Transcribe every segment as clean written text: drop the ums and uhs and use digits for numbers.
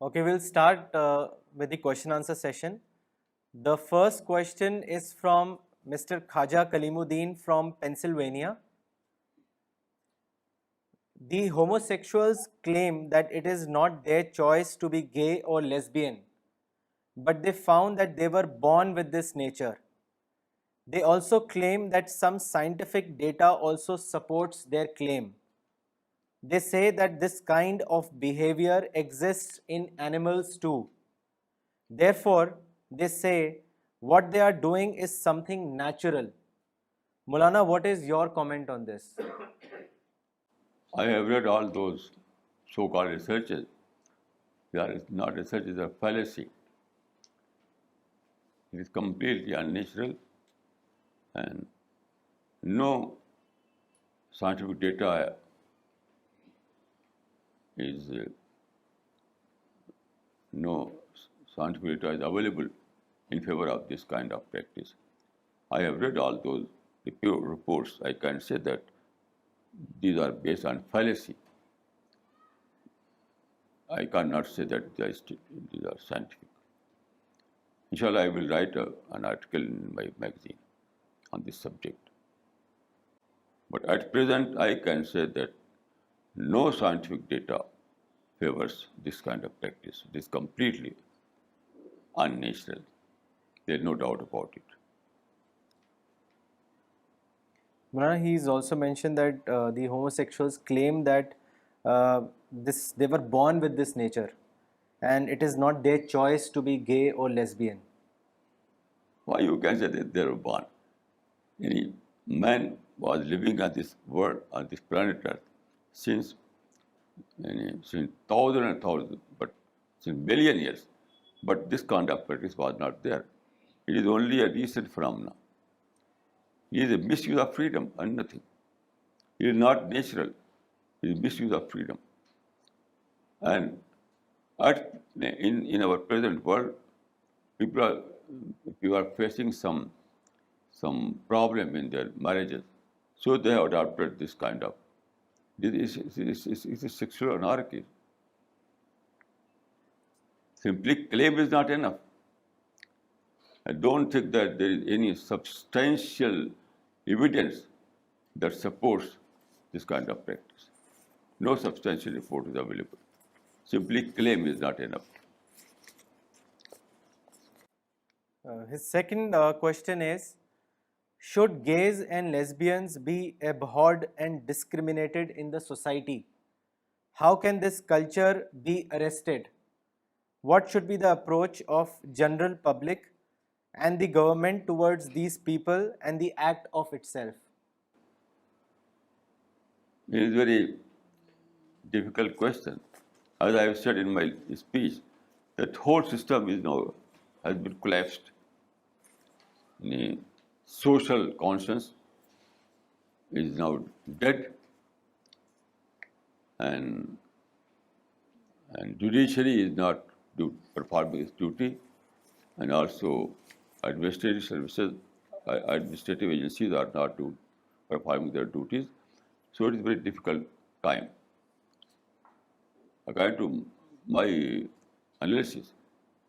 Okay, we'll start with the question answer session. The first question is from Mr. Khaja Kalimuddin from Pennsylvania. The homosexuals claim that it is not their choice to be gay or lesbian, but they found that they were born with this nature. They also claim that some scientific data also supports their claim. They say that this kind of behavior exists in animals too. Therefore, they say what they are doing is something natural. Maulana, what is your comment on this? I have read all those so-called researches. They are not research, it's a fallacy. It is completely unnatural and no scientific data is available in favor of this kind of practice. I have read all those reports. I can say that these are based on fallacy. I cannot say that these are scientific. Inshallah, I will write an article in my magazine on this subject. But at present, I can say that no scientific data favors this kind of practice. It is completely unnatural. There is no doubt about it. Maulana, he's also mentioned that the homosexuals claim that they were born with this nature and it is not their choice to be gay or lesbian. Why you can say that they were born? Any man was living on this world, on this planet Earth, since thousands and thousands, but since million years. But this kind of practice was not there. It is only a recent phenomenon. It is a misuse of freedom and nothing. It is not natural. It is misuse of freedom. And in our present world, people are facing some problem in their marriages, so they have adopted this kind of. This is a sexual anarchy. Simply claim is not enough. I don't think that there is any substantial evidence that supports this kind of practice. No substantial report is available. Simply claim is not enough. His second question is, should gays and lesbians be abhorred and discriminated in the society? How can this culture be arrested? What should be the approach of general public and the government towards these people and the act of itself? It is a very difficult question. As I have said in my speech, that whole system has been collapsed. The social conscience is now dead, and judiciary is not performing its duty, and also administrative agencies are not performing their duties. So it is a very difficult time. According to my analysis,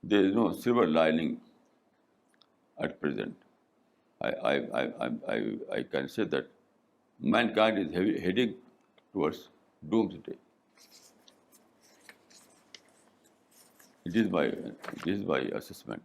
there is no silver lining at present. I can say that mankind is heading towards doomsday. This is my assessment.